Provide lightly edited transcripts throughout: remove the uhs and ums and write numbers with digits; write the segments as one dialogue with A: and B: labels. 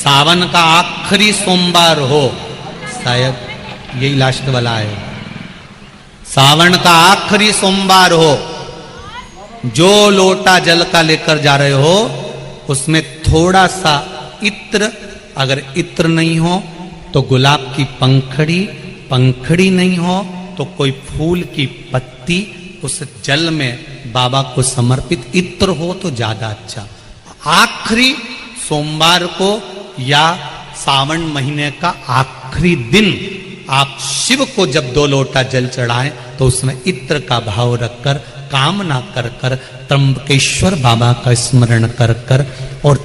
A: सावन का आखिरी सोमवार हो, शायद यही लास्ट वाला है, सावन का आखिरी सोमवार हो, जो लोटा जल का लेकर जा रहे हो उसमें थोड़ा सा इत्र, अगर इत्र नहीं हो तो गुलाब की पंखड़ी, पंखड़ी नहीं हो तो कोई फूल की पत्ती उस जल में बाबा को समर्पित, इत्र हो तो ज्यादा अच्छा। आखिरी सोमवार को या सावन महीने का आखिरी दिन आप शिव को जब 2 लोटा जल चढ़ाएं तो उसमें इत्र का भाव रखकर, कामना कर कर, त्र्यंबकेश्वर बाबा का स्मरण कर कर और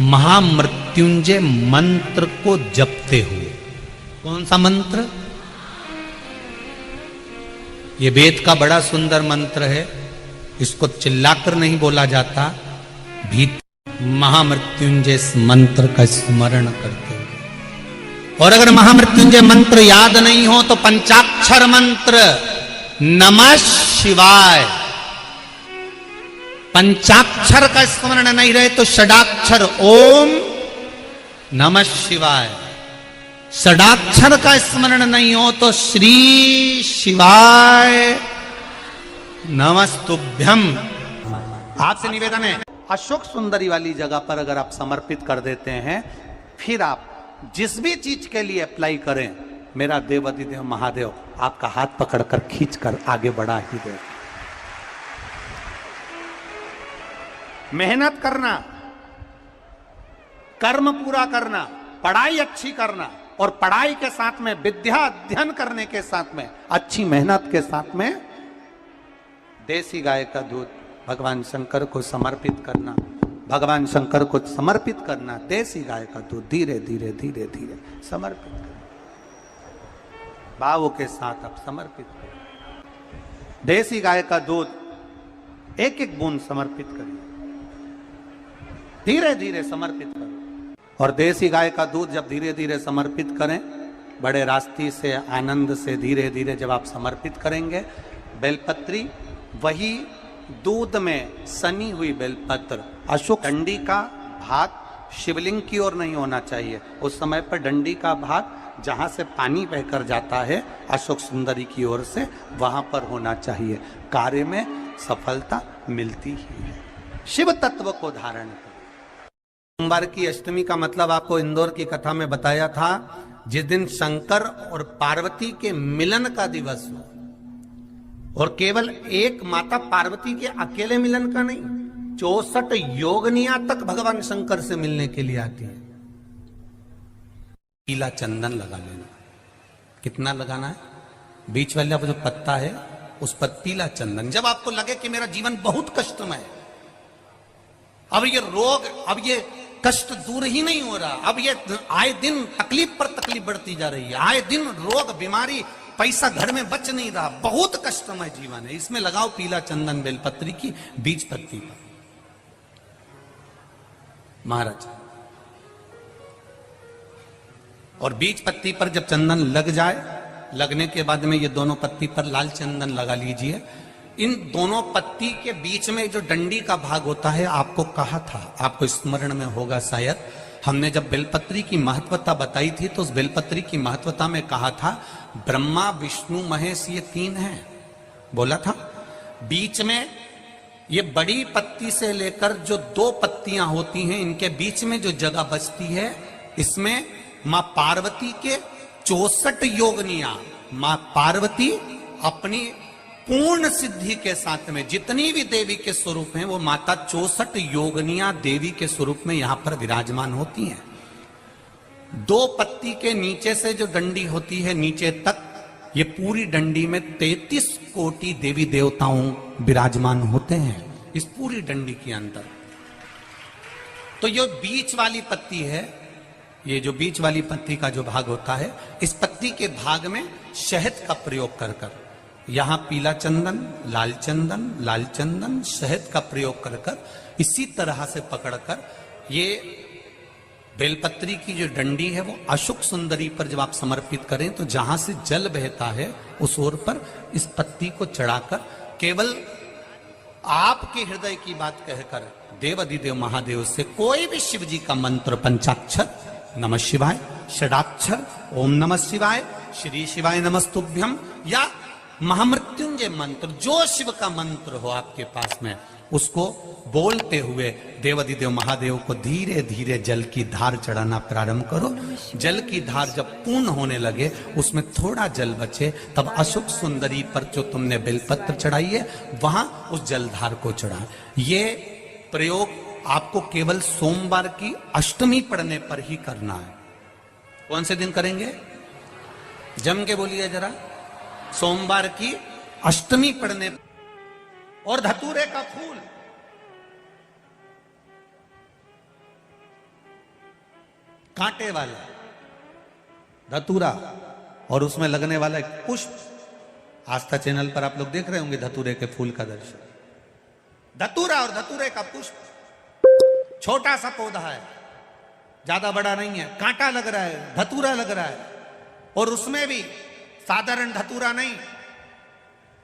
A: महामृत्युंजय मंत्र को जपते हुए। कौन सा मंत्र? ये वेद का बड़ा सुंदर मंत्र है, इसको चिल्लाकर नहीं बोला जाता, भीतर महामृत्युंजय मंत्र का स्मरण करते हुए। और अगर महामृत्युंजय मंत्र याद नहीं हो तो पंचाक्षर मंत्र नमः शिवाय, पंचाक्षर का स्मरण नहीं रहे तो षडाक्षर ओम नमः शिवाय, षडाक्षर का स्मरण नहीं हो तो श्री शिवाय नमस्तुभ्यम। आपसे निवेदन है, अशोक सुंदरी वाली जगह पर अगर आप समर्पित कर देते हैं, फिर आप जिस भी चीज के लिए अप्लाई करें, मेरा देवाधिदेव महादेव आपका हाथ पकड़कर खींचकर आगे बढ़ा ही दे। मेहनत करना, कर्म पूरा करना, पढ़ाई अच्छी करना और पढ़ाई के साथ में विद्या अध्ययन करने के साथ में अच्छी मेहनत के साथ में देसी गाय का दूध भगवान शंकर को समर्पित करना, भगवान शंकर को समर्पित करना, देसी गाय का दूध धीरे धीरे धीरे धीरे समर्पित करना, भावों के साथ आप समर्पित करें। देसी गाय का दूध एक एक बूंद समर्पित करिए, धीरे धीरे समर्पित करो। और देसी गाय का दूध जब धीरे धीरे समर्पित करें, बड़े रास्ते से आनंद से धीरे धीरे जब आप समर्पित करेंगे, बेलपत्री वही दूध में सनी हुई बेलपत्र, अशोक डंडी का भाग शिवलिंग की ओर नहीं होना चाहिए, उस समय पर डंडी का भाग जहां से पानी बहकर जाता है अशोक सुंदरी की ओर से, वहां पर होना चाहिए। कार्य में सफलता मिलती ही है। शिव तत्व को धारण करें। सोमवार की अष्टमी का मतलब आपको इंदौर की कथा में बताया था, जिस दिन शंकर और पार्वती के मिलन का दिवस हो, और केवल एक माता पार्वती के अकेले मिलन का नहीं, 64 योगनियां तक भगवान शंकर से मिलने के लिए आती है। पीला चंदन लगा लेना। कितना लगाना है? बीच वाला जो पत्ता है उस पर पीला चंदन। जब आपको लगे कि मेरा जीवन बहुत कष्टमय है, अब ये रोग, अब ये कष्ट दूर ही नहीं हो रहा, अब ये आए दिन तकलीफ पर तकलीफ बढ़ती जा रही है, आए दिन रोग बीमारी, पैसा घर में बच नहीं रहा, बहुत कष्टमय जीवन है, इसमें लगाओ पीला चंदन बेलपत्री की बीज पत्ती पर। महाराज, और बीज पत्ती पर जब चंदन लग जाए, लगने के बाद में ये दोनों पत्ती पर लाल चंदन लगा लीजिए। इन दोनों पत्ती के बीच में जो डंडी का भाग होता है, आपको कहा था, आपको स्मरण में होगा शायद, हमने जब बेलपत्री की महत्वता बताई थी तो उस बेलपत्री की महत्वता में कहा था ब्रह्मा विष्णु महेश ये 3 हैं, बोला था। बीच में ये बड़ी पत्ती से लेकर जो 2 पत्तियां होती हैं, इनके बीच में जो जगह बचती है, इसमें मां पार्वती के 64 योगनियां, मां पार्वती अपनी पूर्ण सिद्धि के साथ में जितनी भी देवी के स्वरूप हैं, वो माता 64 योगनियां देवी के स्वरूप में यहां पर विराजमान होती हैं। 2 पत्ती के नीचे से जो डंडी होती है नीचे तक, ये पूरी डंडी में 33 कोटि देवी देवताओं विराजमान होते हैं इस पूरी डंडी के अंदर। तो ये बीच वाली पत्ती है, ये जो बीच वाली पत्ती का जो भाग होता है, इस पत्ती के भाग में शहद का प्रयोग कर कर, यहां पीला चंदन, लाल चंदन, लाल चंदन, शहद का प्रयोग कर कर, इसी तरह से पकड़कर ये बेलपत्री की जो डंडी है वो अशोक सुंदरी पर जब आप समर्पित करें तो जहां से जल बहता है उस ओर पर इस पत्ती को चढ़ाकर केवल आपके हृदय की बात कहकर देवाधिदेव महादेव से कोई भी शिव जी का मंत्र पंचाक्षर नमः शिवाय, षडाक्षर ओम नमः शिवाय, श्री शिवाय नमस्तुभ्यम, या महामृत्युंजय मंत्र, जो शिव का मंत्र हो आपके पास में, उसको बोलते हुए देवाधिदेव महादेव को धीरे धीरे जल की धार चढ़ाना प्रारंभ करो। जल की धार जब पूर्ण होने लगे, उसमें थोड़ा जल बचे, तब अशोक सुंदरी पर जो तुमने बेलपत्र चढ़ाई है वहां उस जलधार को चढ़ा। ये प्रयोग आपको केवल सोमवार की अष्टमी पढ़ने पर ही करना है। कौन से दिन करेंगे? जम के बोलिए जरा। सोमवार की अष्टमी पढ़ने। और धतूरे का फूल, कांटे वाला धतूरा, और उसमें लगने वाला एक पुष्प। आस्था चैनल पर आप लोग देख रहे होंगे धतूरे के फूल का दर्शन। धतूरा और धतूरे का पुष्प, छोटा सा पौधा है, ज्यादा बड़ा नहीं है, कांटा लग रहा है, धतूरा लग रहा है, और उसमें भी साधारण धतूरा नहीं।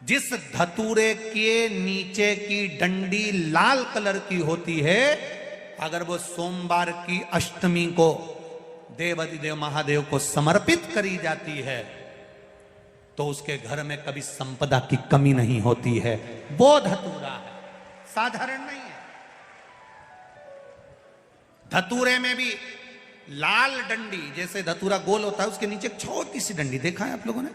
A: जिस धतूरे के नीचे की डंडी लाल कलर की होती है, अगर वो सोमवार की अष्टमी को देवाधिदेव महादेव को समर्पित करी जाती है, तो उसके घर में कभी संपदा की कमी नहीं होती है। वो धतूरा है, साधारण नहीं है। धतूरे में भी लाल डंडी, जैसे धतूरा गोल होता है, उसके नीचे एक छोटी सी डंडी, देखा है आप लोगों ने?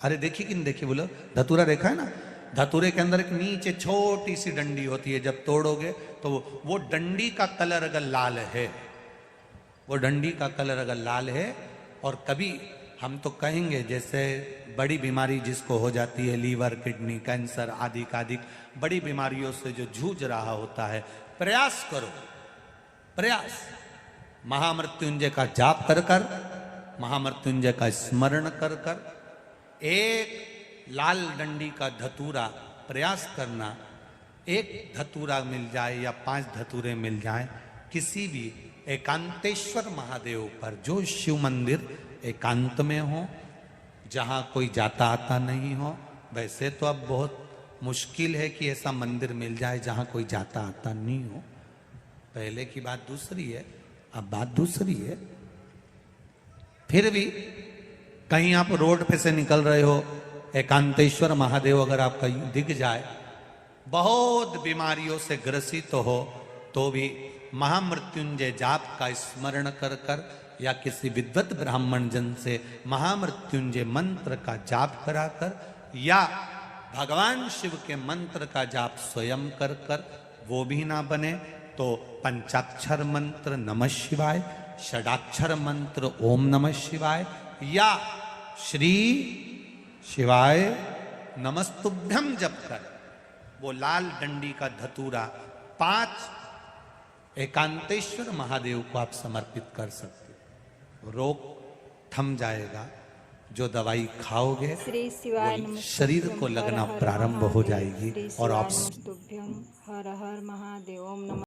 A: अरे देखी कि नहीं देखी बोलो? धतूरा देखा है ना? धतूरे के अंदर एक नीचे छोटी सी डंडी होती है, जब तोड़ोगे तो वो डंडी का कलर अगर लाल है, वो डंडी का कलर अगर लाल है, और कभी हम तो कहेंगे जैसे बड़ी बीमारी जिसको हो जाती है, लीवर, किडनी, कैंसर आदि का बड़ी बीमारियों से जो जूझ रहा होता है, प्रयास करो, प्रयास महामृत्युंजय का जाप कर कर, महामृत्युंजय का स्मरण कर कर, एक लाल डंडी का धतूरा प्रयास करना। एक धतूरा मिल जाए या 5 धतूरे मिल जाए, किसी भी एकांतेश्वर महादेव पर, जो शिव मंदिर एकांत में हो, जहां कोई जाता आता नहीं हो। वैसे तो अब बहुत मुश्किल है कि ऐसा मंदिर मिल जाए जहां कोई जाता आता नहीं हो। पहले की बात दूसरी है, अब बात दूसरी है। फिर भी कहीं आप रोड पे से निकल रहे हो, एकांतेश्वर महादेव अगर आपका दिख जाए, बहुत बीमारियों से ग्रसित हो, तो भी महामृत्युंजय जाप का स्मरण कर कर, या किसी विद्वत ब्राह्मण जन से महामृत्युंजय मंत्र का जाप करा कर, या भगवान शिव के मंत्र का जाप स्वयं कर कर, वो भी ना बने तो पंचाक्षर मंत्र नमः शिवाय, षडाक्षर मंत्र ओम नमः शिवाय, या श्री शिवाय नमस्तुभ्यम जप कर वो लाल डंडी का धतूरा 5 एकांतेश्वर महादेव को आप समर्पित कर सकते हो। रोग थम जाएगा। जो दवाई खाओगे शरीर को लगना प्रारंभ हो जाएगी, और आप
B: हर हर महादेव। ओम नमः